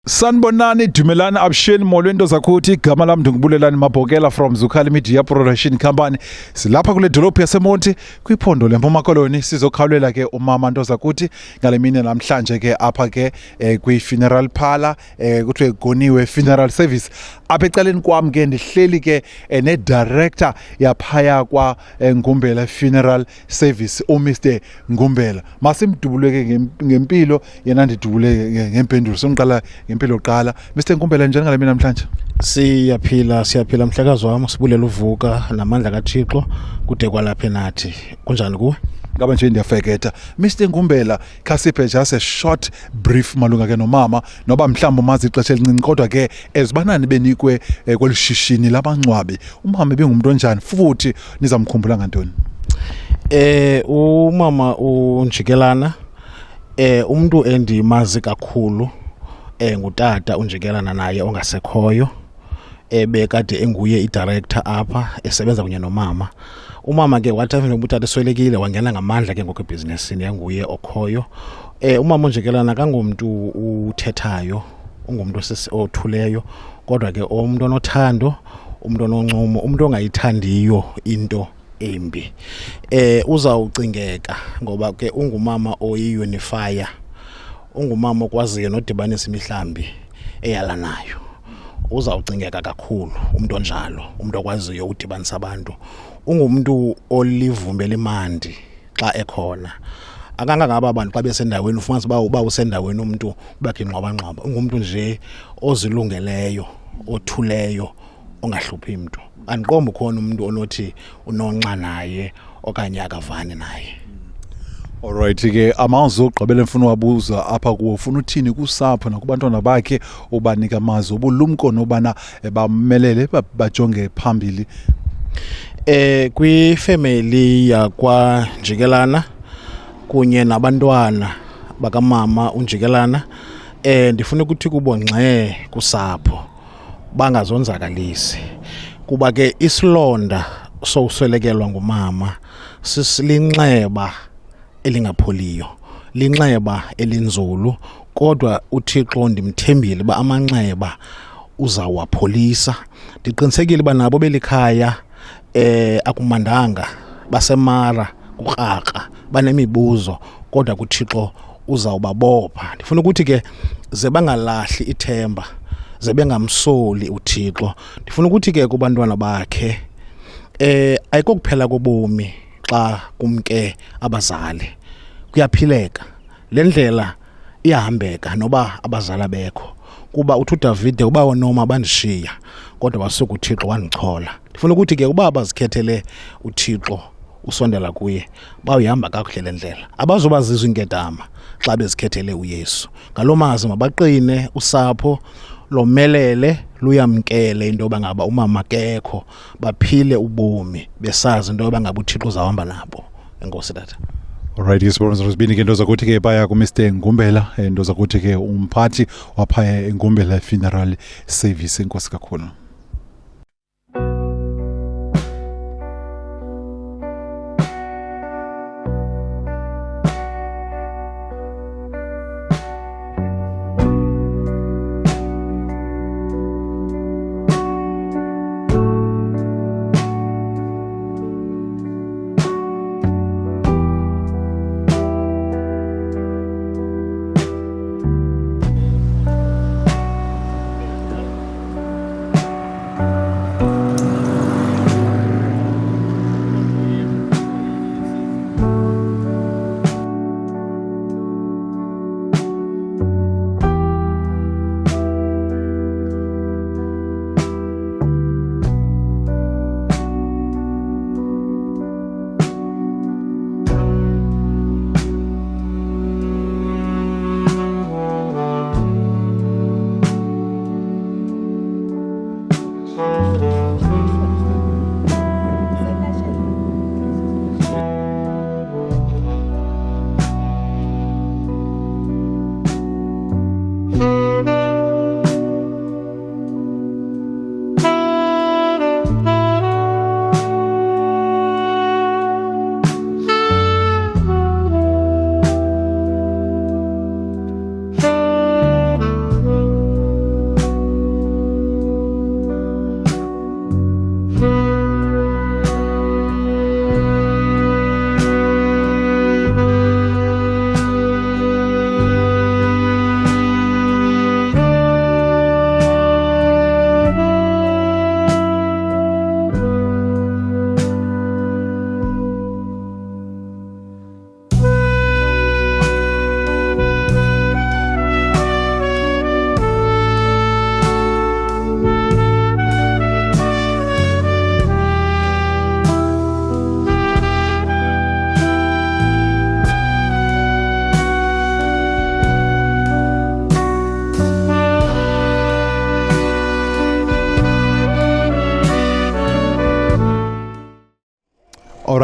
Sanibonani, Dumelani, Absheni, Molwendo Zakhuti, igama lami Ndungubulelani Mabhokela from Zukali Media Production Company. Silapha kule dolophu yaseMonti kwiphondo leMpuma Koloni sizokhawulela ke umama Ntozakuthi ngale mini namhlanje ke apha ke kwi funeral parlor kuthiwe Goniwe Funeral Service. Apha ecaleni kwami ke ndihleli ke ne director yaphaya kwa Ngumbela Funeral Service uMr Ngumbela. Masimdubule ke ngempilo yena ndidubule ngempendulo. Sonqala ngempilo qala. Mr Ngumbela njani ngale mina namhlanje? Siyaphila mhlekazi wami, sibulela uvuka namandla kaThixo kude kwalapha nathi. Kunjani kuwe? Ngaba nje ndiyafeketha. Mr Ngumbela, khasiphe just a short brief malunga ke nomama noba mhlawumbe umazi ixesha elincinci kodwa ke ezibanani benikwe kwelishishini labangcwabi. Umama bengumuntu onjani futhi nizamkhumbula ngantoni? Umama uNjikelana umuntu endimazi kakhulu ngutata uNjikelana naye ongasekhoyo. Bekade enguye idirector apha esebenza kunye nomama. Umama ke wathi afuna ubutata eswelekile wangena ngamandla ke ngokwe businessini yanguye okhoyo. Umama uNjikelana kangomuntu uthethayo, ungumuntu othuleyo kodwa ke umuntu onothando, umuntu ononcumo, umuntu ongayithandiyo into embi. Uzawucingeka ngoba ke ungumama oyi-unifier, ungumama okwaziyo nodibanisa imihlambi eyalanayo. Uzawucingeka kakhulu umuntu onjalo, umuntu okwaziyo udibanisa abantu. Ungumuntu olivumbela imandi xa ekhona. Akangaba abantu xa besendaweni ufumanise uba usendaweni umuntu ubakhe ingxwaba. Ungumuntu nje ozilungeleyo, othuleyo, ongahluphi umuntu. Andiqombi khona umuntu onothi unonxa naye okanye akavani naye. Alright ke amazwi ogqibela mfuna wabuza apha kuwo ufuna uthini kusapho nakubantwana bakhe ubanika amazwi obulumko nobana bamelele bajonge phambili. Kwifamily yakwa Njikelana kunye nabantwana bakamama uNjikelana ndifuna ukuthi kubo ngxe kusapho bangazonzakalisi kuba ke isilonda sowuswelekelwa ngumama sisilinxeba elingapholiyo, linxeba elinzulu, kodwa uThixo ndimthembile ba amanxeba uzawapholisa. Ndiqinisekile ba nabo belikhaya akumandanga basemara kukraka banemibuzo kodwa kuThixo uzawubabopha. Ndifuna ukuthi ke ze bangalahli ithemba, ze bengamsoli uThixo. Ndifuna ukuthi ke kubantwana bakhe ayikokuphela kobomi xa kumke abazali, kuyaphileka. Le ndlela iyahambeka noba abazali bekho kuba uthi uDavide uba wonoma bandishiya kodwa basuka uThixo wandichola. Ndifuna ukuthi ke uba abazikhethele uThixo usondela kuye bawuyihamba kakuhle le ndlela. Abazoba zizwe inkedama xa bezikhethele uYesu. Ngalomazi mabaqine usapho lomelele luyamkele into bangaba umama kekho, baphile ubomi besazi into bangaba uThixo uzahamba nabo. Enkosi tata. Alright, isibonzo sibini ke Ntozakuthi ke baya ku Mr Ngumbela, Ntozakuthi ke umphathi waphaya eNgumbela Funeral Service. Enkosi kakhulu.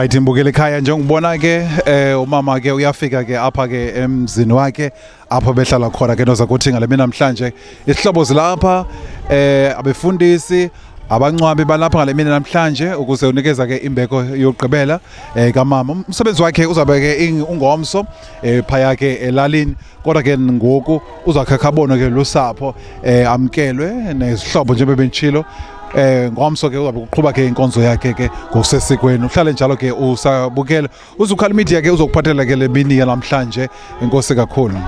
Alright, imbukele ekhaya njengobona ke umama ke uyafika ke apha ke emzini wakhe apha behlala khona ke nozakuthi ngale mina namhlanje isihlobo zilapha abefundisi abancwabi balapha ngale mina namhlanje ukuze unikeza ke imbeko yokugqibela kamama. Umsebenzi wakhe uzabe ke ungomso phaya ke elalini, kodwa ke ngoku uzakhakha abone ke lusapho amkelwe nezihlobo nje bebenchilo. Ngomso ke uzabe uqhubha ke inkonzo yakhe ke ngokusesikweni. Uhlale njalo ke usabukela uZukhali Media ke uzokuphathela ke le mini namhlanje. Inkosi kakhulu.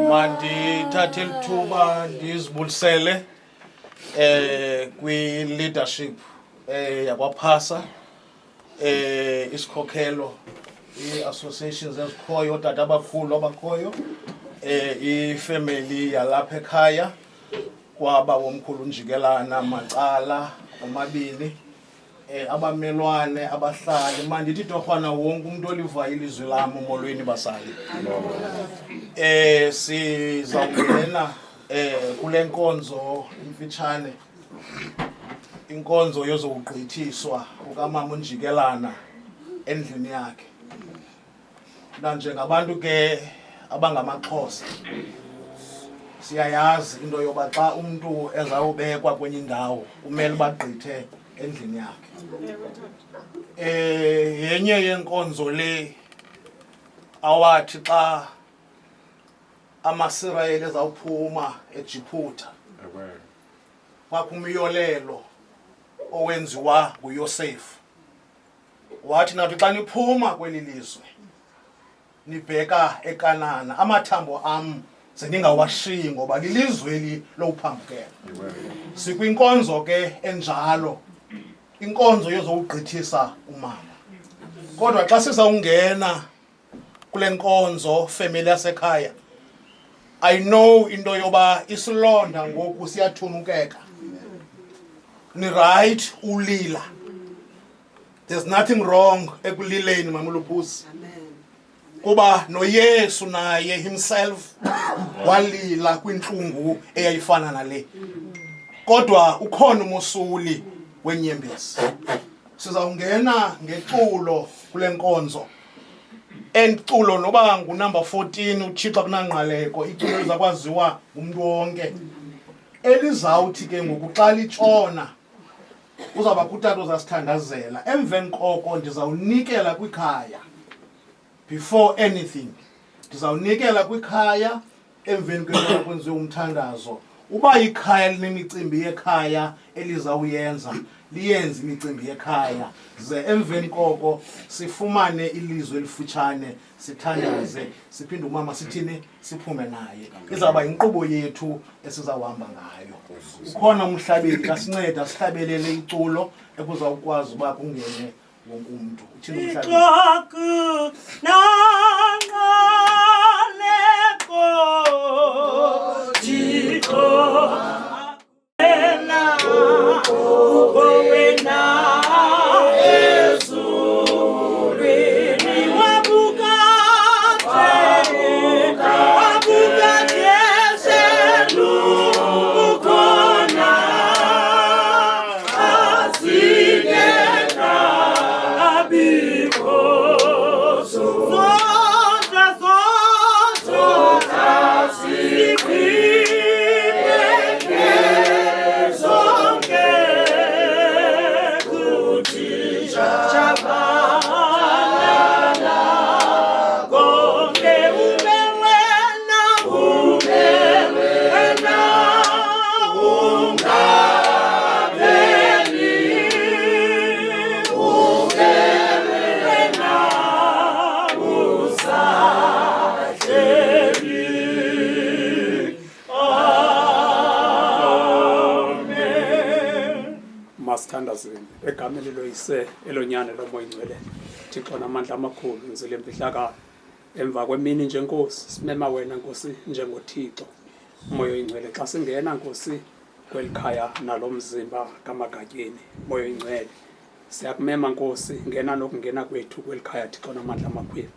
Mandithathe lithuba ndizibulisele kwi leadership yakwaPhasa, isikhokhelo, i-associations ezikhoyo, otata abakhulu abakhoyo, ifamily yalapha ekhaya, kwaba womkhulu Njikelana macala omabini, abamelwane, abahlali. Mandithi torhwana wonke umuntu olivayo ilizwi lam, molweni basali. Sizawungena kule nkonzo imfitshane, inkonzo yozokugqithiswa kukamama uNjikelana endlini yakhe. Nanjengabantu ke abangamaXhosa siyayazi into yoba xa umuntu ezawubekwa kwenye indawo kumele bagqithe endlini yakhe. Yenye yenkonzo le awathi xa amaSirayeli ezawuphuma eJiphuta kwakho umyolelo owenziwa nguYosefu, wathi nathi xa niphuma kweli lizwe nibheka eKanana, amathambo am seningawashiyi ngoba lilizwe lokuphambukela. Sikwinkonzo ke enjalo, inkonzo yozowugqithisa umama. Kodwa xa sizawungena kule nkonzo family yasekhaya, I know into yoba isilonda ngoku siyathunukeka. Ni right ulila. There's nothing wrong ekulileni Mama Luphusi. Kuba noYesu naye himself walila kwintlungu eyayifana nale. Kodwa ukhona umosuli wenyembezi. Sizawungena ngeculo kule nkonzo. Enculo noba ngunumber 14 uThixo kunangqaleko, iculo lizakwaziwa umuntu wonke. Elizawuthi ke ngoku xa litshona uzawuba kutata ozasithandazela. Emveni koko ndizawunikela kwikhaya. Before anything, ndizawunikela kwikhaya emveni kwento kwenziwe umthandazo. Uba ikhaya linemicimbi yekhaya elizawuyenza, liyenze imicimbi yekhaya. Ze emveni koko sifumane ilizwe elifutshane, sithandaze, siphinde umama sithini siphume naye. Izawuba inkqubo yethu esizawuhamba ngayo. Ukhona umhlabeli kasinceda sihlabelele iculo ekuzawukwazi uba kungene wonke umuntu. Uthini umhlabeli? Because sithandazini egameni loyise elonyane lomoya ingcwele Thixo namandla amakhulu ngizile imfihlakalo emva kwemini nje Nkosi simema wena Nkosi njengoThixo moya ingcwele xa singena Nkosi kwelikhaya nalomzimba kaMagatyeni moya ingcwele siyakumema Nkosi ngena nokungena kwethu kwelikhaya Thixo namandla amakhulu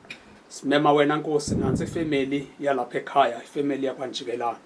simema wena Nkosi nansi ifamily yalapha ekhaya ifamily yakwanjikelana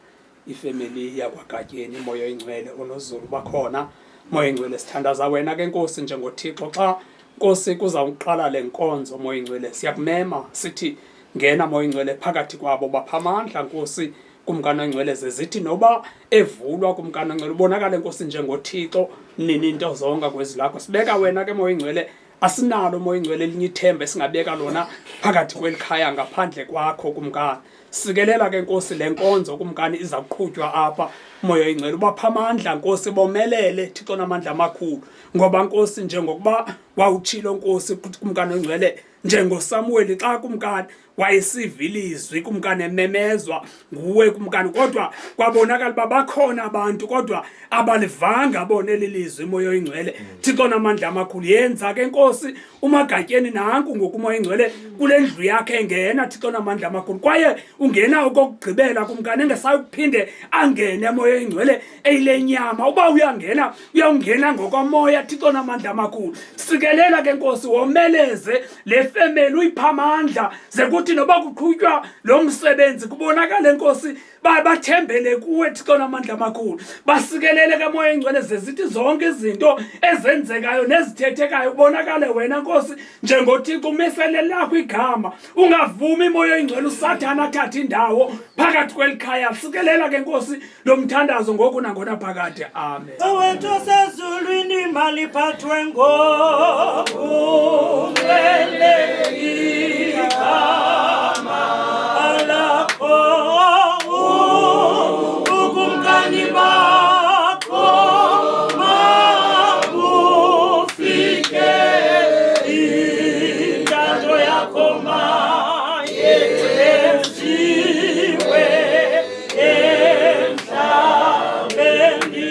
ifamily yakwaGatyeni moya ingcwele onoZulu bakhona moya ingcwele sithandaza wena ke Nkosi njengoThixo xa Nkosi kuzawuqala lenkonzo moya ingcwele siyakumema sithi ngena moya ingcwele phakathi kwabo baphamandla Nkosi kumkani ongcwele zithi noba evulwa kumkani ongcwele ubonakala Nkosi njengoThixo nini into zonke kwezilakho sibeka wena ke moya ingcwele asinalo moya ingcwele elinye ithemba esingabeka lona phakathi kwelikhaya ngaphandle kwakho kumkani sikelela ke Nkosi lenkonzo kumkani izaqhutshwa apha moya ingcwele ubaphamandla Nkosi bomelele Thixo namandla amakhulu ngoba Nkosi njengokuba wawutshilo Nkosi kumkani ongcwele njengoSamuel xa kumkani wayesivilizwi kumkani ememezwa nguwe kumkani kodwa kwabonakala babakhona abantu kodwa abalivanga bona lelizwi moya ingcwele Thixo namandla amakhulu yenza ke Nkosi uMagatyeni nanku ngokumoya ingcwele kule ndlu yakhe engena Thixo namandla amakhulu kwaye ungena ukugqibela kumkani engesakuphinde angene moya ingcwele eyilenyama uba uyangena ngokomoya Thixo namandla amakhulu sikelela ke Nkosi womeleze le family uyiphamandla zekuthi noba kuqhutywa lo msebenzi kubonakala Nkosi bathembele kuwe Thixo namandla amakhulu basikelele ke moya ingcwele zithi zonke izinto ezenzekayo nezithethekayo ubonakale wena Nkosi njengoThixo umeselele lakho igama ungavumi moya ingcwele uSathana athathe indawo phakathi kwelikhaya sikelela ke Nkosi lo mthandazo ngoku nangona phakathi amen Owethu sezulwini maliphathwe igama lakho ukumkani bakho makufike intando yakho mayenziwe emhlabeni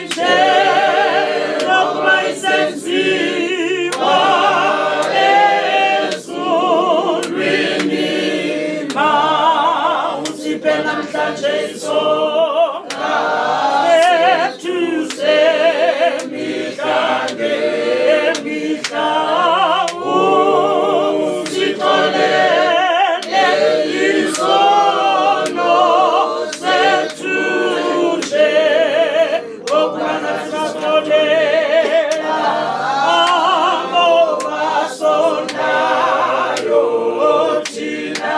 njengokuba isenziwa namhlanje isonka lethu semihlange emihla usitholele isono sethu nje okubana sasitholela abo basondayo thina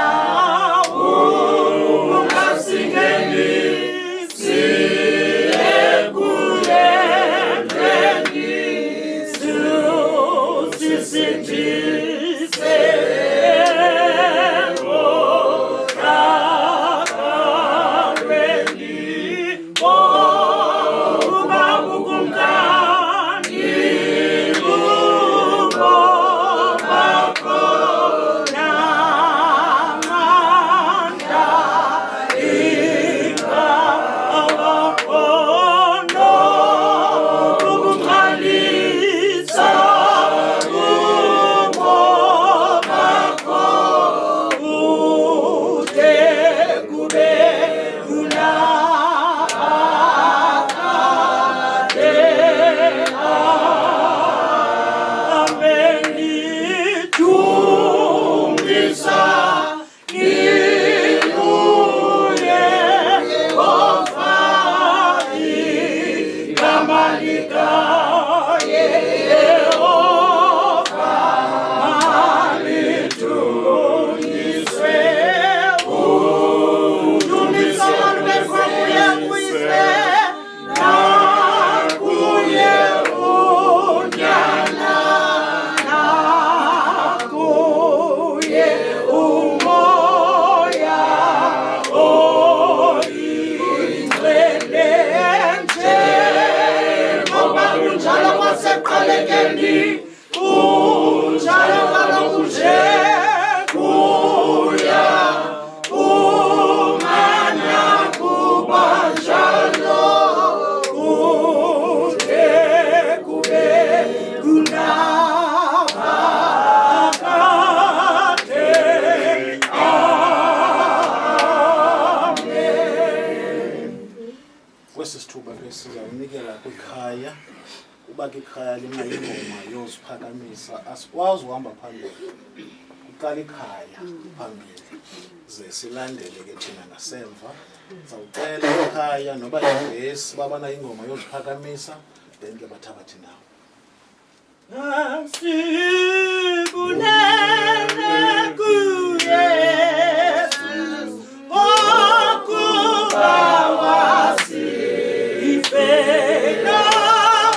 isithuba ke sizawunikela kwikhaya uba ke ikhaya linayingoma yoziphakamisa asikwazi uhamba phambili kuqala ikhaya phambili ze silandele ke thina ngasemva zawucela ikhaya noba yivesi babana ingoma yoziphakamisa then ke bathabathe ndawo Asikulele kuYesu okuba wasifela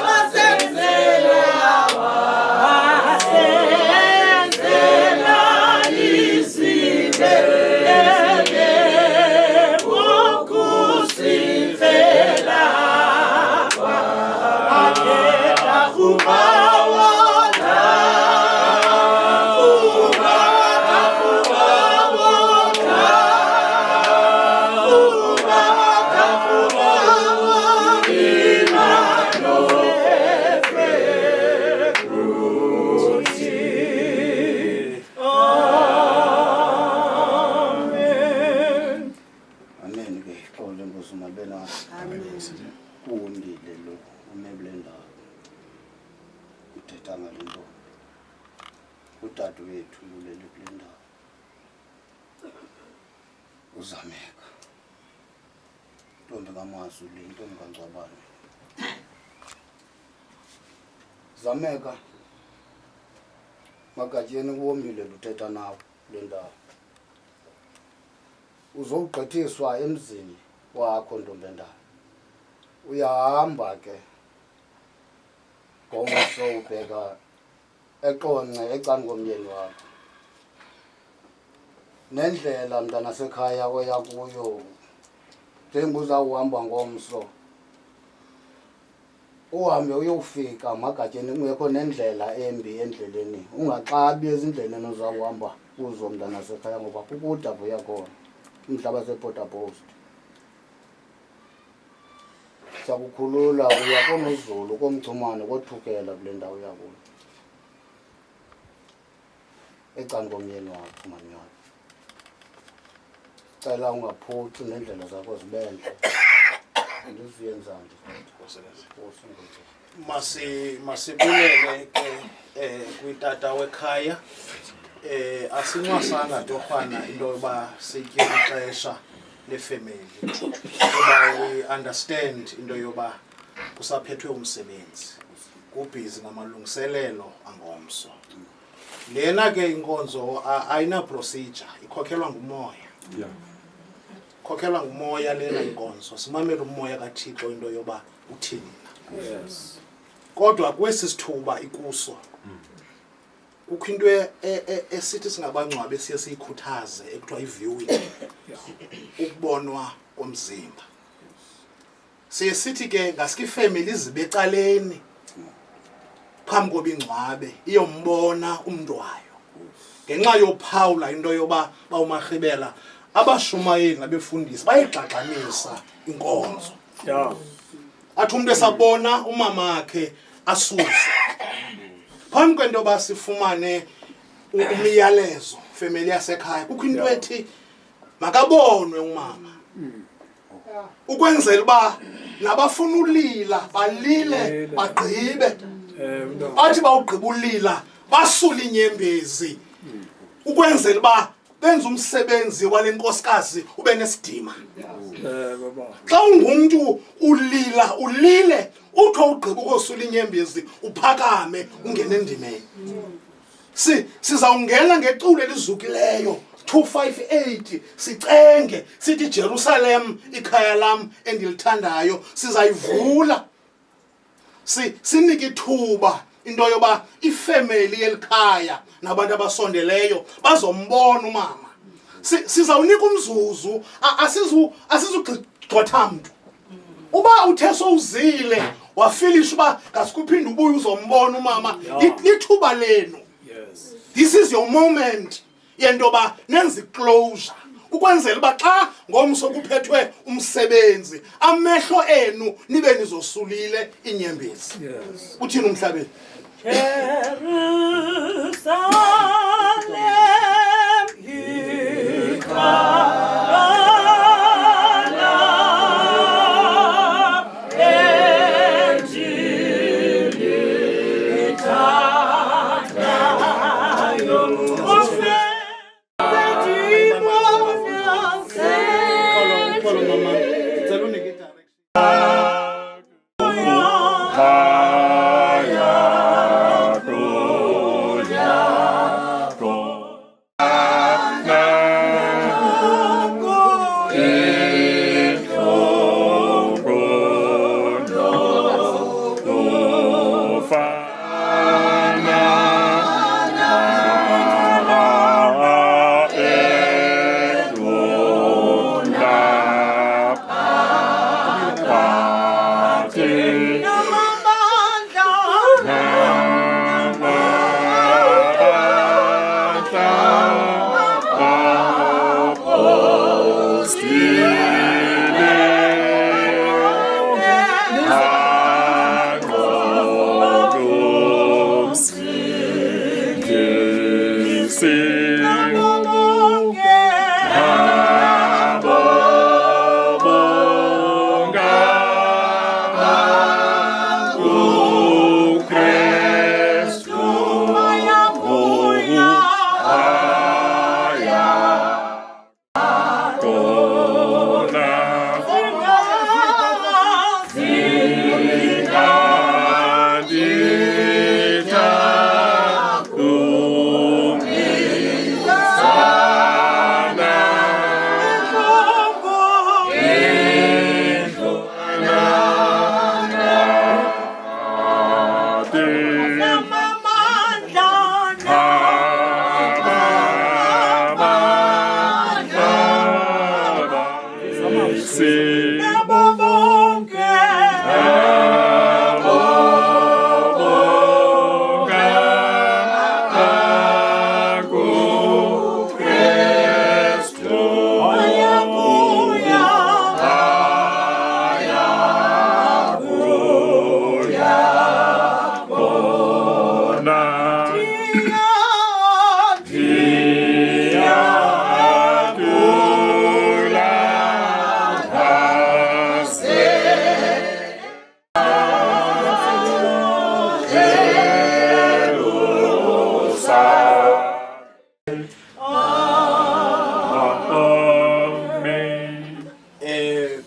wasenzela isibelele okusifela akhetha kuwundile lo umeblenda uthetha ngalento udade wethu ulele blenda uzameka ntombi kaMasu le ntombi kaNgcwabane zameka Magatyeni kuwomile luthetha nawe le ndawo uzogqithiswa emzini wakho ntombendala uyahamba ke ngomso ubheka eqonce ecani komyeni wakho nendlela mntana sekhaya oya kuyo njengoba uzawuhamba ngomso uhambe uyofika Magatyeni kungekho nendlela embi endleleni ungaxabi ezindleleni ozawuhamba kuzo mntana sekhaya ngoba kukude apho uyakhona umhlaba sePorterpost sakukhulula uya koMzulu koMchumane kothukela kule ndawo yakuyo ecani komyeni wakho mani wakho cela ungaphuthi nendlela zakho zibenhle ndiziyenza nje masibulele ke kwitata wekhaya asinwasanga torhwana into yoba sitye ixesha lefamily kuba we understand into yoba kusaphethwe umsebenzi kubhizi ngamalungiselelo angomso lena ke inkonzo ayina procedure ikhokhelwa ngumoya khokhelwa ngumoya lena inkonzo simamela umoya kaThixo into yoba uthini yes kodwa kwesi sithuba ikuso kukho into esithi singabangcwabe siye siyikhuthaze ekuthiwa iviewing ukubonwa komzimba siye sithi ke ngasike ifamily zibe ecaleni phambi kobingcwabe iyombona umntu wayo ngenxa yophawula into yoba bawumarhibela abashumayeli nabefundisi bayigxagxanisa inkonzo athi umuntu esabona umama wakhe asuse phambi kwento yoba sifumane umyalezo family yasekhaya kukho into ethi makabonwe umama ukwenzela uba nabafuna ulila balile bagqibe athi bawugqiba ulila basule inyembezi ukwenzela uba benza umsebenzi wale nkosikazi ube nesidima xa ungumntu ulila ulile utho ugqiba ukosula inyembezi uphakame ungene endimeni sizawungena ngeculo elizukileyo 258 sicenge sithi Jerusalem ikhaya lam endilithandayo sizayivula sinike ithuba into yoba ifamily yelikhaya nabantu abasondeleyo bazombona umama sizawunika umzuzu asizugxotha mntu uba uthe sowuzile wafilisha uba ngasikuphinda ubuye uzombona umama lithuba lenu this is your moment yendoba nenza iclosure ukwenzela uba xa ngomso kuphethwe umsebenzi amehlo enu nibe nizosulile inyembezi uthini umhlabeni Jerusalem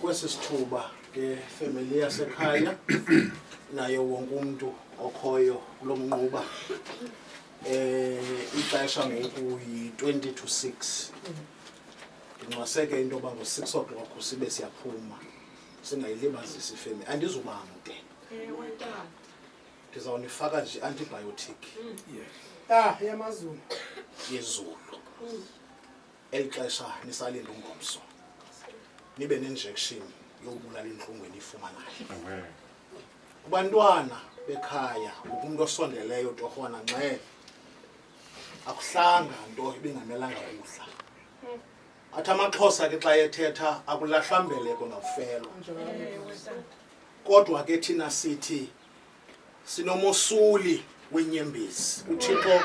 Kwesisithuba ke family yasekhaya naye wonke umuntu okhoyo kulomnquba ixesha ngoku yi20 to 6 nginqaseke into yoba ngo6 o'clock sibe siyaphuma singayilibazisi ifamily andizubamde ndizawunifaka nje antibiotic yamazulu yezulu elixesha nisalinda ungomso nibe ne-injection yokubulala inhlungu eniyifumanayo kubantwana bekhaya umuntu osondeleyo torhwana nxe akuhlanga nto ibingamelanga kudla athi amaXhosa ke xa ethetha akulahlwa mbeleko ngakufelo kodwa ke thina sithi sinomosuli wenyembezi uThixo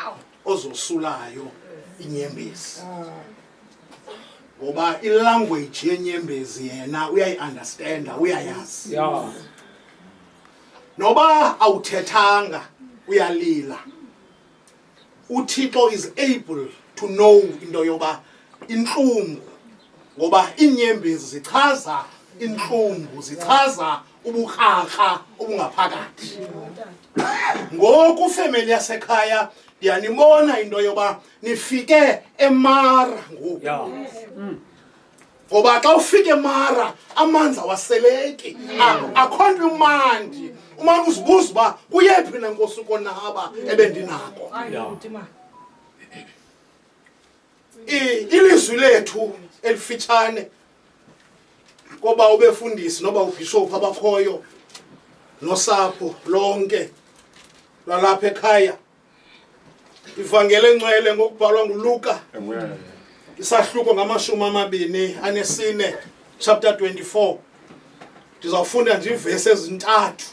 ozosulayo inyembezi ngoba ilanguage yenyembezi yena uyayi-understanda uyayazi noba awuthethanga uyalila uThixo is able to know into yoba inhlungu ngoba inyembezi zichaza inhlungu zichaza ubukrarha obungaphakathi ngoku family yasekhaya ndiyanibona into yoba nifike eMara ngoku ngoba xa ufike eMara amanzi awaseleki akho nto umandi umane uzibuza uba kuyephi na nkosi ukonaba ebendinako ilizwi lethu elifitshane koba ubefundisi noba ubishop abakhoyo nosapho lonke lwalapha ekhaya ivangeli engcwele ngokubhalwa nguLuka isahluko ngamashumi 24 chapter 24 ndizawufunda nje ivesi ezintathu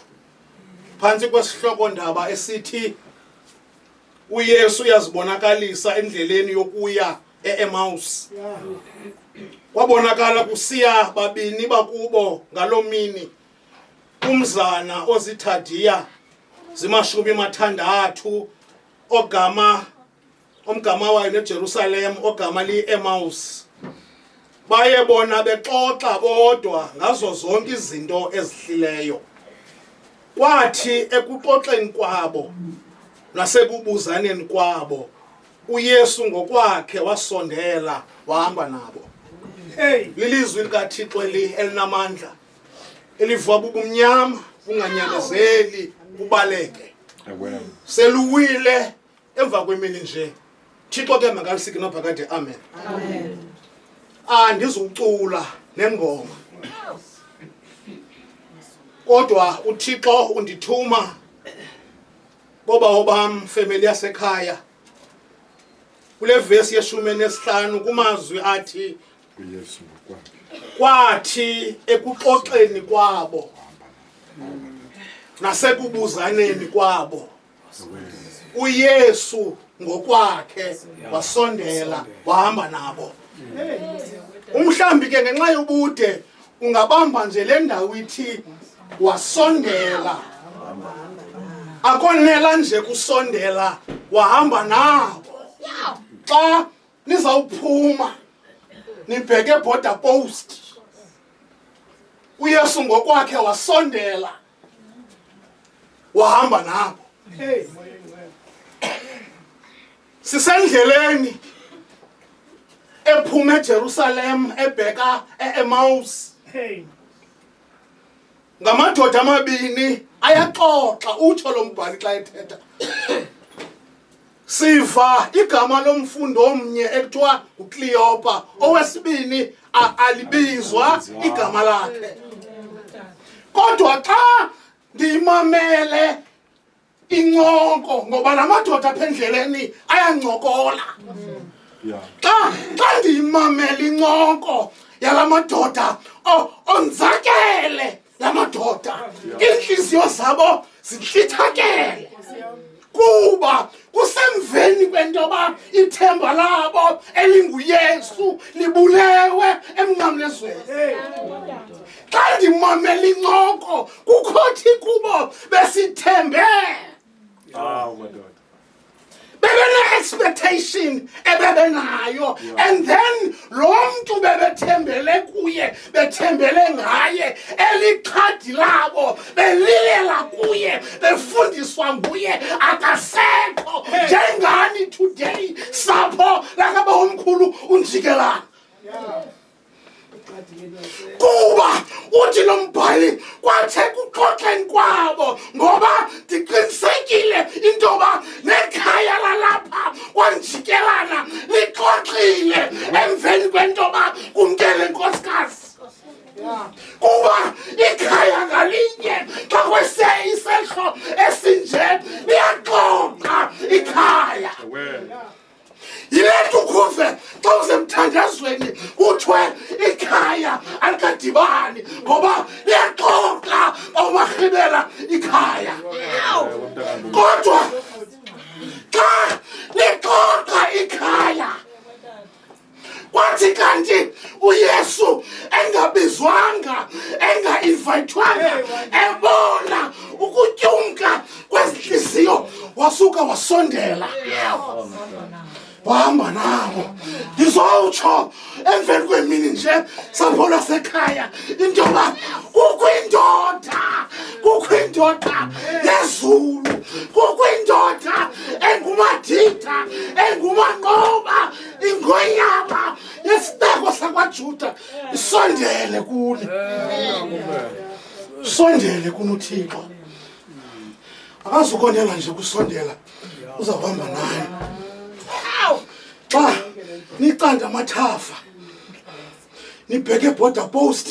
phantsi kwesihloko ndaba esithi uYesu uyazibonakalisa endleleni yokuya eEmmaus kwabonakala kusiya babini bakubo ngalomini umzana ozithadiya zimashumi 6 omgama wayo neJerusalem ogama liEmmaus baye bona bexoxa bodwa ngazo zonke izinto ezihlileyo kwathi ekuxoxeni kwabo nasekubuzaneni kwabo uYesu ngokwakhe wasondela wahamba nabo lilizwi likaThixo elinamandla elivwa bubumnyama bunganyamezeli kubaleke seluwile emva kwemini nje Thixo ke makalisike nophakade amen ndizucula nengoma kodwa uThixo undithuma boba obam family yasekhaya kule vesi ye15 kumazwi athi uYesu kwathi ekuxoxeni kwabo nasekubuzaneni kwabo uYesu ngokwakhe wasondela wahamba nabo umhlambi ke ngenxa yobude ungabamba nje le ndawo ithi wasondela akonela nje kusondela wahamba nabo xa nizawuphuma nibheke border post uYesu ngokwakhe wasondela wahamba nabo sisendleleni ephuma eJerusalem ebheka eEmmaus ngamadoda amabini ayaxoxa utsho lo mbhali xa ethetha siva igama lomfundo omnye ekuthiwa uCleopa, owesibini alibizwa igama lakhe. Kodwa xa ndimamele incoko, ngoba la madoda apha endleleni ayancokola, xa ndiyimamela incoko yala madoda onzakele, la madoda iintliziyo zabo zintlithakele, kuba kusemveni kwento yoba ithemba labo elinguYesu libulewe emnqamlezweni. Xa ndimamela incoko kukhothi kubo besithembe, bebene-expectation ebebenayo, and then lo mntu bebethembele kuye, bethembele ngaye, eliqhadi labo belilela kuye, befundiswa nguye, akasekho njengani today sapho lakaba omkhulu unjikelana. Kuba uthi lo mbhali kwathe kuxoxeni kwabo, ngoba ndiqinisekile into yoba nekhaya lalapha kwanjikelana lixoxile emveni kwento yoba kumkele nkosikazi. Kuba ikhaya ngalinye xa kwese isehlo esinje liyaxoxa ikhaya. Yile nto ukhuve xa usemthandazweni kuthiwe ikhaya alikadibani, ngoba liyaxoxa bawumarhibela ikhaya. Kodwa xa lixoxa ikhaya kwathi kanti uYesu engabizwanga, enga-invayithwanga, ebona ukutyumka kwezinhliziyo, wasuka wasondela wahamba nabo. Ndizowutsho emveni kwemini nje sapho lwasekhaya into yoba kukho indoda yezulu, kukho indoda engumadida, engumanqoba, ingonyama yesibeko sakwaJuda. Isondele kuni, sondele kunoThixo. Akazukondela nje kusondela, uzawuhamba nani. Xa nicanda amathafa nibheke border post,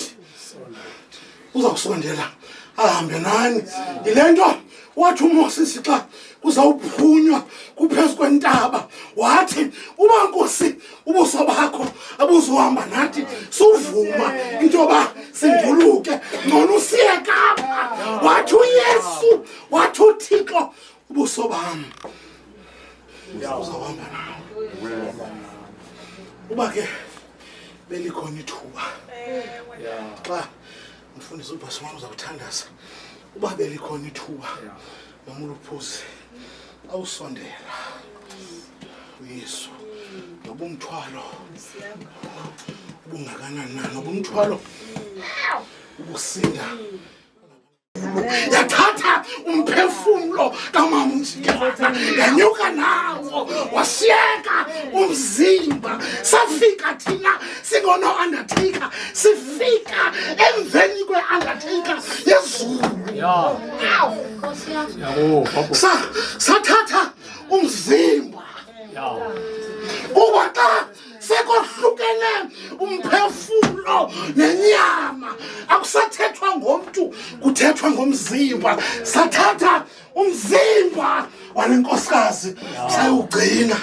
uzawusondela ahambe nani. Yile nto wathi uMoses xa kuzawuphunywa kuphezu kwentaba, wathi uba Nkosi ubuso bakho abuzuhamba nathi, suvuma into yoba sinduluke, ngcono usiye kapha. Wathi uYesu, wathi uThixo, ubuso bam uzawuhamba nawe. Uba ke belikhona ithuba, xa mfundisi ubhasi wami uzawuthandaza, uba belikhona ithuba nomuluphuzi awusondela uYesu, noba umthwalo ubungakanani na, noba umthwalo ubusinda, yathatha umphefumlo kamama uNjikelana yanyuka nawo, wasiyeka umzimba. Safika thina singono-undertaker, sifika emveni kwe-undertaker yezulu. Sathatha umzimba, kuba xa sekohlukene umphefumlo nenyama, akusathethwa ngomntu, kuthethwa ngomzimba. Sathatha umzimba wale nkosikazi sayugcina.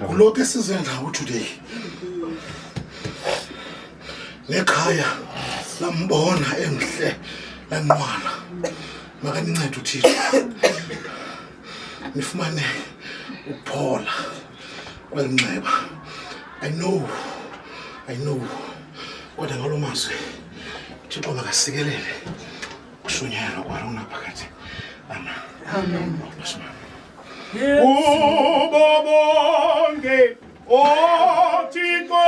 Kulo ke sizenza today, nekhaya lambona emhle lanqwala, makanincede uThixo nifumane ukuphola kwenceba. I know kodwa ngalo mazwi uThixo makasikelele kushunyayelwa kwalo naphakathi. Amen. Kubo bonke oThixo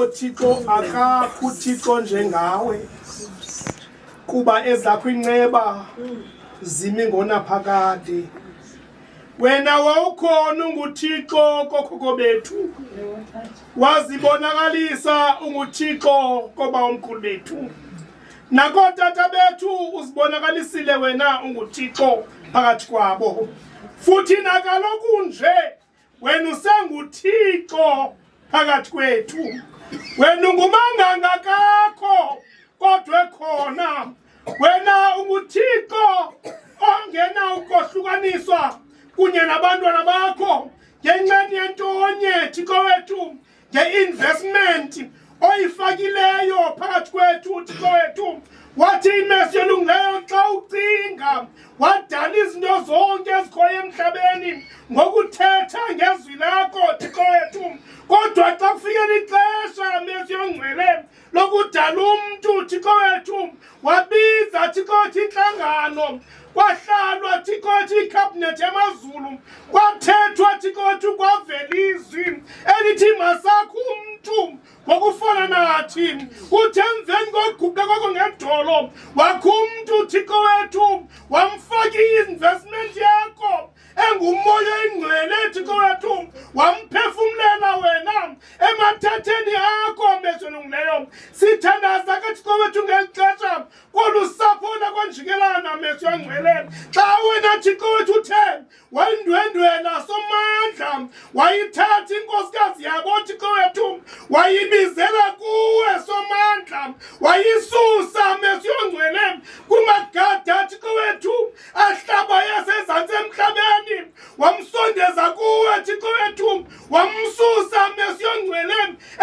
Thixo akakho uThixo njengawe kuba ezakho inqeba zimi ngonaphakade. Wena wawukhona unguThixo kokhokho bethu, wazibonakalisa unguThixo koba omkhulu bethu, nakootata bethu uzibonakalisile wena unguThixo phakathi kwabo. Futhi nakaloku nje wena usenguThixo phakathi kwethu. Wena ungumanganga kakho kodwa ekhona. Wena unguThixo ongena ukohlukaniswa kunye nabantwana bakho ngenxeni yentonye Thixo wethu, nge-investment oyifakileyo phakathi kwethu Thixo wethu. Wathi imesi elungileyo xa ucinga wadala izinto zonke ezikhoyo emhlabeni ngokuthetha ngezwi lakho Thixo wethu. Kodwa xa kufikela ixesha mesi yongcwele lokudala umntu Thixo wethu, wabiza Thixo wethu inhlangano, kwahlalwa Thixo wethu ikhabhinethi yamazulu, kwathethwa Thixo wethu kwavela izwi elithi masakho umntu ngokufana nathi. Uthi emveni kokuguqa kwakho ngedolo wakho umntu Thixo wethu, wamfaka i-investment yakho engumoya oyingcwele Thixo wethu, wamphefumlela wena emathetheni akho mesi olungileyo. Sithandaza ke Thixo wethu ngeli xesha kolu sapho lakwanjikelana mesi yongcwele. Xa wena Thixo wethu uthe wayindwendwela Somandla, wayithatha inkosikazi yabo Thixo wethu, wayibizela kuwe Somandla, wayisusa mesi yongcwele kumagada Thixo wethu ahlaba yasezantsi emhlabeni, wamsondeza kuwe Thixo wethu, wamsusa mesi yongcwele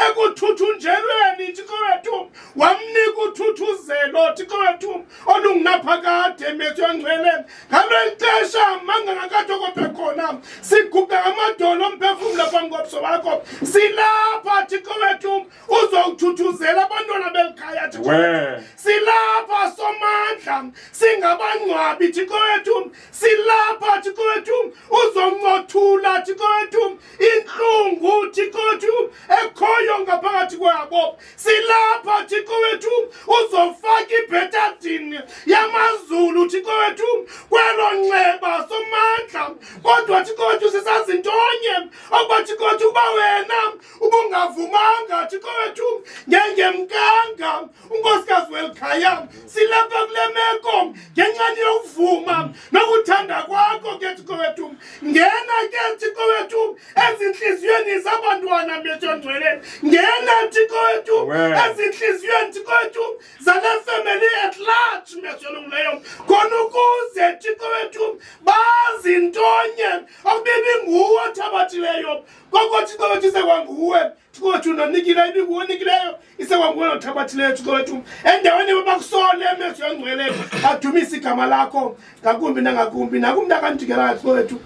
ekuthuthunjelweni Thixo wethu, wamnika uthuthuzelo Thixo wethu olungunaphakade mesi yongcwele. Ngalo xesha mangangakade kodwa khona siguqa amadolo omphefumlo phambi kobuso bakho, silapha Thixo wethu uzokuthuthuzela abantwana belikhaya Thixo wethu. Silapha Somandla singabangcwabi Thixo wethu, silapha Thixo wethu uzoncothula Thixo wethu inhlungu Thixo wethu ekhoyo ngaphakathi kwabo. Silapha Thixo wethu uzofaka ibhetadini yamazulu Thixo wethu kwelo nxeba Somandla. Kodwa Thixo wethu sisazi ntonye okuba Thixo wethu uba wena ubungavumanga Thixo wethu ngengemkanga unkosikazi welikhaya. Silapha kule meko ngenxeni yokuvuma nokuthanda kwakho ke Thixo wethu. Ngena ke Thixo wethu ezinhliziyweni zabantwana bethu ongcwele. Ngena Thixo wethu ezinhliziyweni Thixo wethu zale family at large mesi olungileyo, khona ukuze Thixo wethu bazi ntonye okubibi nguwe othabathileyo. Koko Thixo wethu sekwanguwe Thixo wethu nonikile ibinguwe onikileyo, isekwanguwe nothabathileyo Thixo wethu. Endaweni babakusole mesi yongcwele adumise igama lakho ngakumbi nangakumbi, nakumntu akanjikelayo Thixo wethu.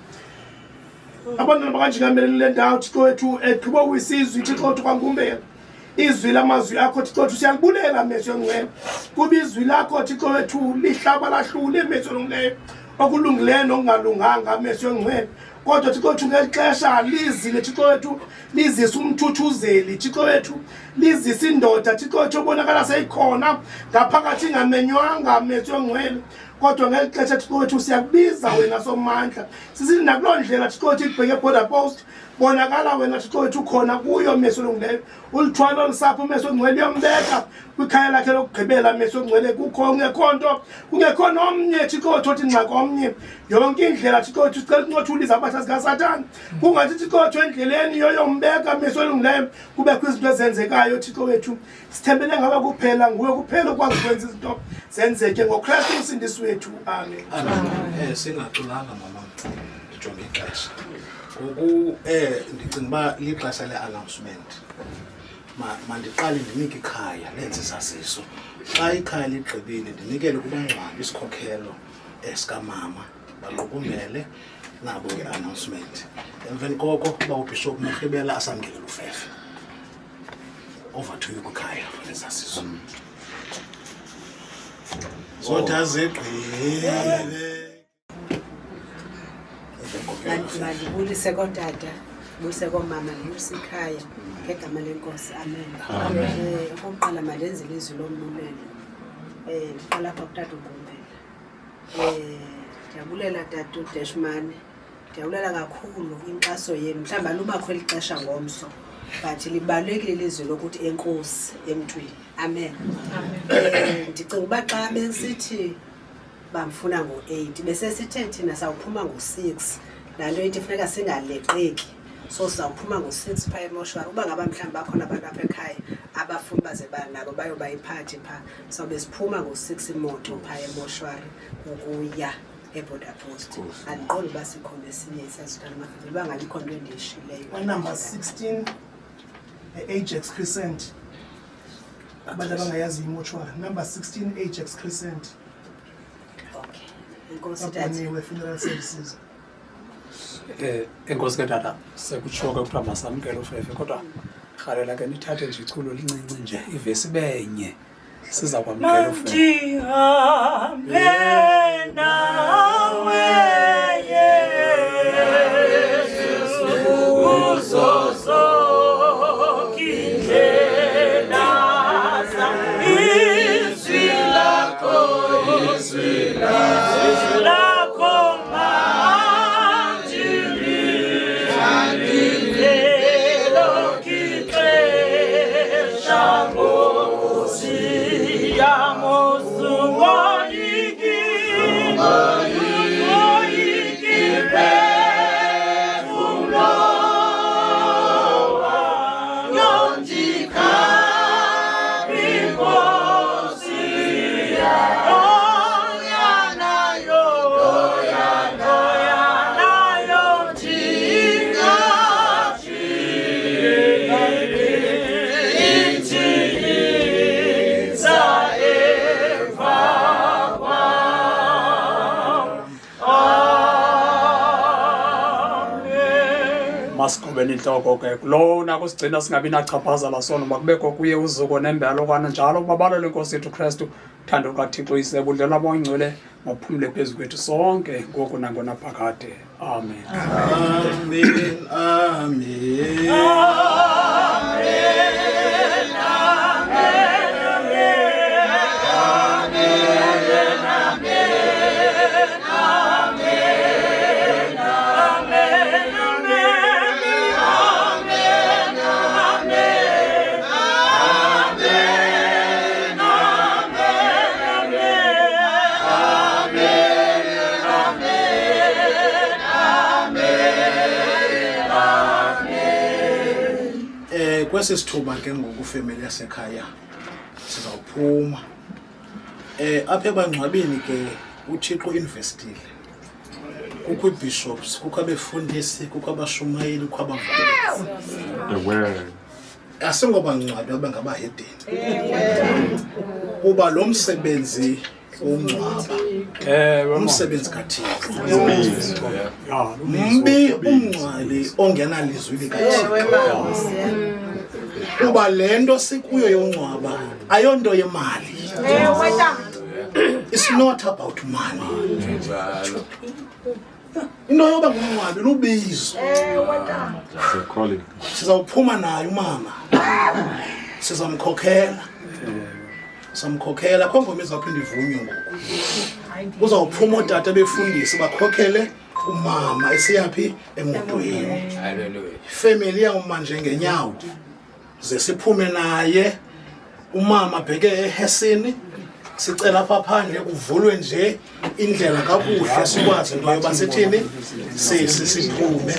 Abantwana bakanjikamele le ndawo Thixo wethu eqhuba wisizwe Thixo wethu kwangumbela. Izwi lamazwi akho Thixo wethu siyalibulela mesi yongcwele, kuba izwi lakho Thixo wethu lihlaba lahlule mesi olungileyo, okulungileyo nokungalunganga mesi yongcwele. Kodwa Thixo wethu ngeli xesha lizile Thixo wethu, lizisa umthuthuzeli Thixo wethu, lizisa indoda Thixo wethu obonakala seyikhona ngaphakathi ingamenywanga mesi yongcwele. Kodwa ngeli xesha Thixo wethu siyakubiza wena Somandla, sisithi nakuloo ndlela Thixo wethu ibheke border post, bonakala wena Thixo wethu khona kuyo mesi olungileyo. Ulithwala olusapho mesi ongcwele yombeka kwikhaya lakhe lokugqibela mesi ongcwele. Kungekho nto, kungekho nomnye Thixo wethu othi nxa komnye. Yonke indlela Thixo wethu sicela ukuncothula izabasha zikaSathane, kungathi Thixo wethu endleleni yoyombeka mesi olungileyo kubekho izinto ezenzekayo Thixo wethu. Sithembele ngawe kuphela, nguwe kuphela okwazi ukwenza izinto zenzeke ngoKristu umsindisi wethu. Amen. Singaculanga mama, ndijonge ixesha ngoku. Ndicinga uba lixesha le-announcement. Mandiqale ndinike ikhaya lenze isaziso. Xa ikhaya ligqibile ndinikele kubangcwabi isikhokhelo esikamama baqukumbele nabo i-announcement. Emveni koko uba uBishop Mrhibela asamkele uFefe. Over to you kwikhaya for isaziso. Mandibulise kodada buyise komama libuyise ikhaya ngegama lenkosi amen. Okokuqala malenze ilizwi lombulelo ndiqala lapha kutata uMbumbela. Ndiyabulela tata uDeshmane, ndiyabulela kakhulu inkxaso yenu. Mhlawumbi alubakho eli xesha ngomso but libalulekile ilizwi lokuthi enkosi emntwini amen. Ndicinga uba xa besithi bamfuna ngo-8 bese sithe thina sawuphuma ngo-6 laa nto ithi funeka singaleqeki, so sawuphuma ngo-6 phaa emoshwari. Uba ngaba mhlawumbi bakhona abantu apha ekhaya abafuna baze nabo bayoba iphathi phaa, sawube siphuma ngo-6 imoto phaa emoshwari ukuya eborder post. Andiqondi uba sikhona esinye isazitwana amafemeli uba ngabikho nto endiyishileyo. Number 16 Ajax Crescent. Abantu abangayazi imoshwari. Number 16 Ajax Crescent. Okay. Inkosi tata. Abaniwe funeral services. Enkosi ke tata, sekutshiwo ke kuthiwa masamkele uFefe, kodwa rhalela ke nithathe nje iculo lincinci nje ivesi benye siza kwamkela uFefe. Masikubeni inhloko ke kulona kusigcina singabi nachaphaza la sono makubekho kuye uzuko nembelo kwana njalo kubabalele inkosi yethu Kristu thando kaThixo isebe udlela bongcwele maphumule phezu kwethu sonke ngoku nangona phakade amen. Amen. Amen. Kwesi sithuba ke ngoku family yasekhaya sizawuphuma apha ebangcwabeni ke uThixo investile. Kukho bishops, kukho abefundisi, kukho abashumayeli, kukho abavangeli. Asingobangcwabi abangabahedeni. Kuba lo msebenzi umngcwaba umsebenzi kaThixo. Mbi umngcwali ongenalizwi likaThixo. Kuba lento sikuyo yongcwaba ayonto yemali. It's not about money. Into yoba ngumngcwabi lubizo. Sizawuphuma naye umama. Sizamkhokhela. Samkhokhela khongoma izawuphinda ivunywe ngoku. Uzawuphuma otata befundisi bakhokhele umama esiyaphi emotweni. Hallelujah. Family yawuma nje ngenyawo. Ze siphume naye umama bheke ehesini sicela apha phandle kuvulwe nje indlela kakuhle sikwazi into yoba sithini siphume.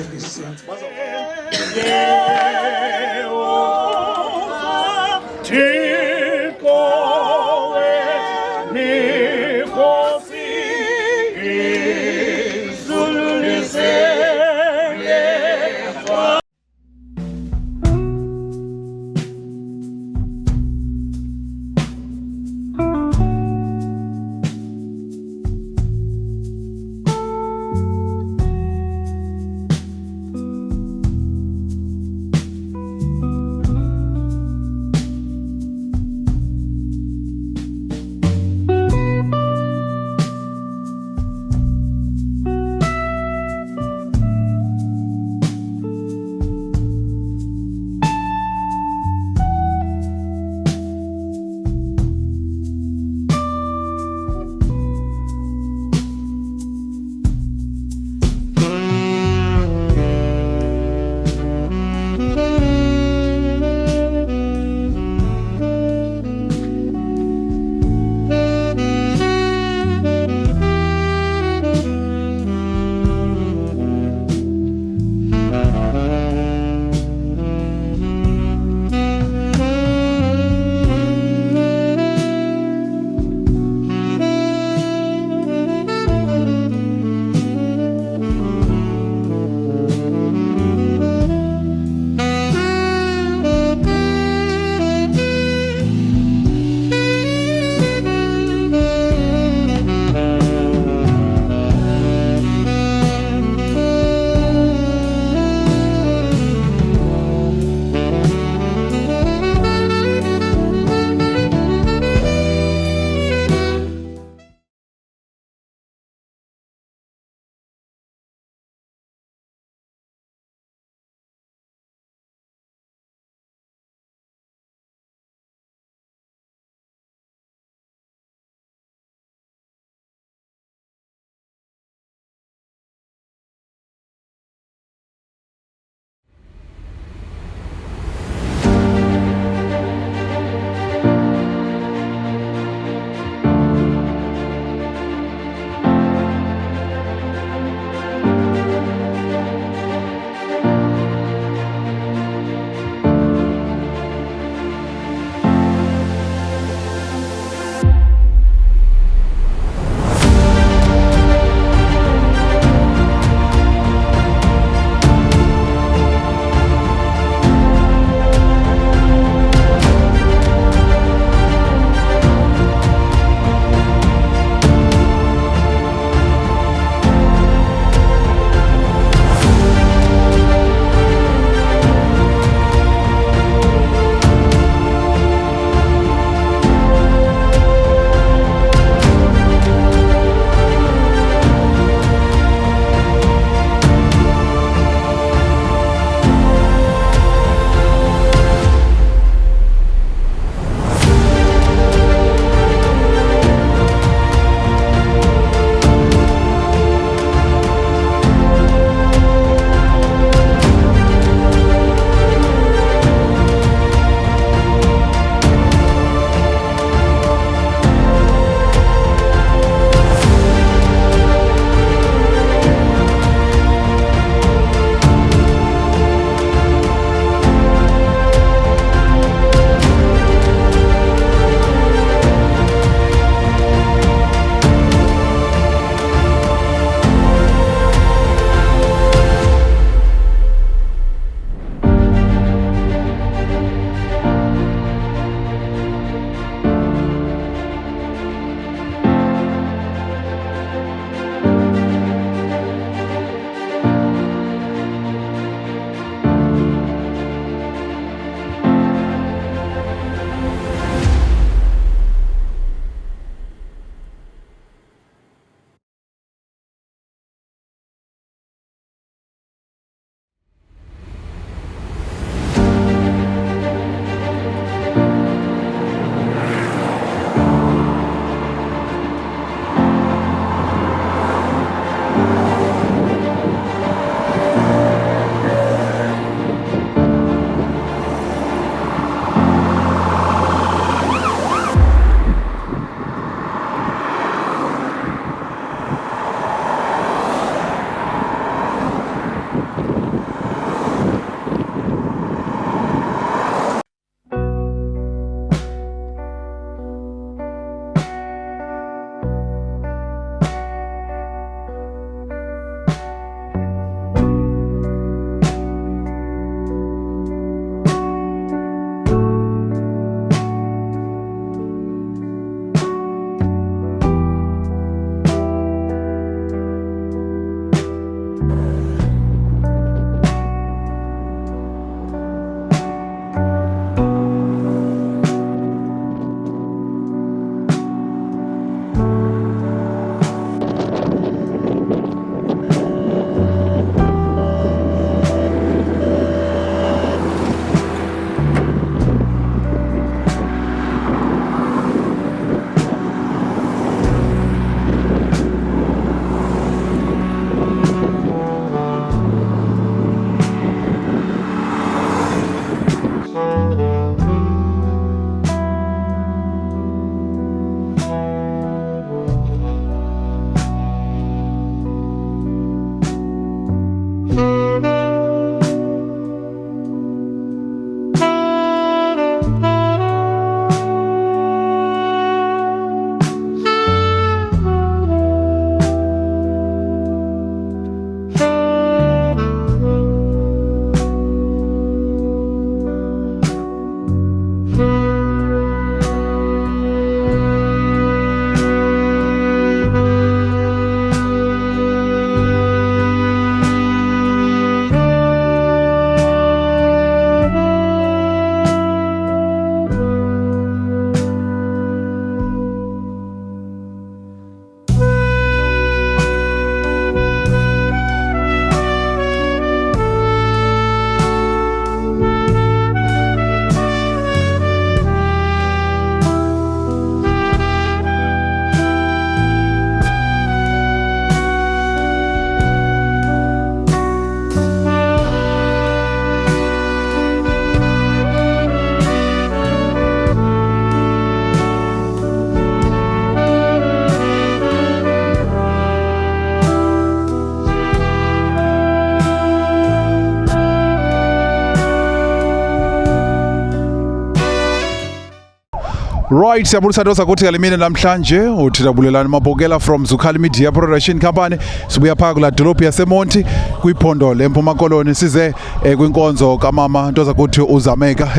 Right, siyabulisa nto zakuthi kalimini namhlanje uthina Bulelani Mabhokela from Zukhali Media Production Company. Sibuya phaka kula dolophu yaseMonti kwiphondo leMpuma Koloni size kwinkonzo kamama nto zakuthi uZameka.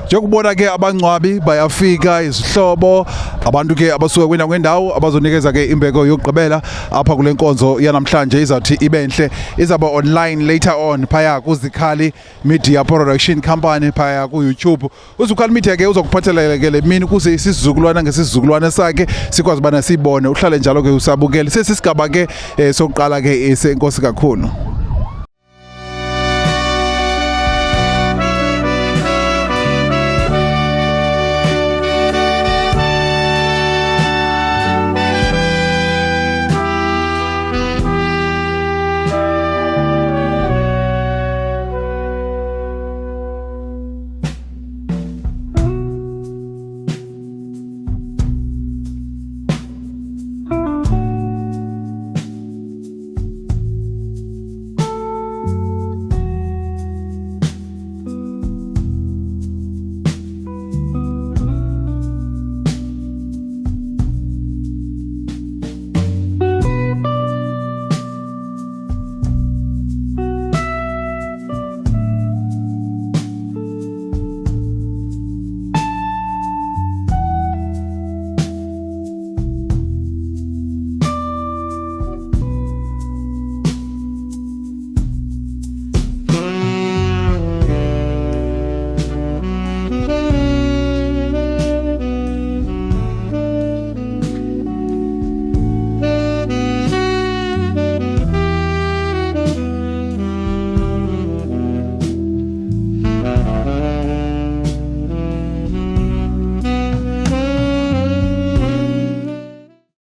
Njengokubona ke abangcwabi bayafika, izihlobo, abantu ke abasuka kwendawo abazonikeza ke imbeko yokugqibela apha kule nkonzo yanamhlanje izathi ibenhle. Izaba online later on phaya kuZukhali Media Production Company phaya ku YouTube. uZukhali Media ke uzokuphathela ke le mini kuze isizukulwana ngesizukulwana sakhe sikwazi bana sibone uhlale njalo ke usabukele. Sesisigaba ke sokuqala ke senkosi kakhulu.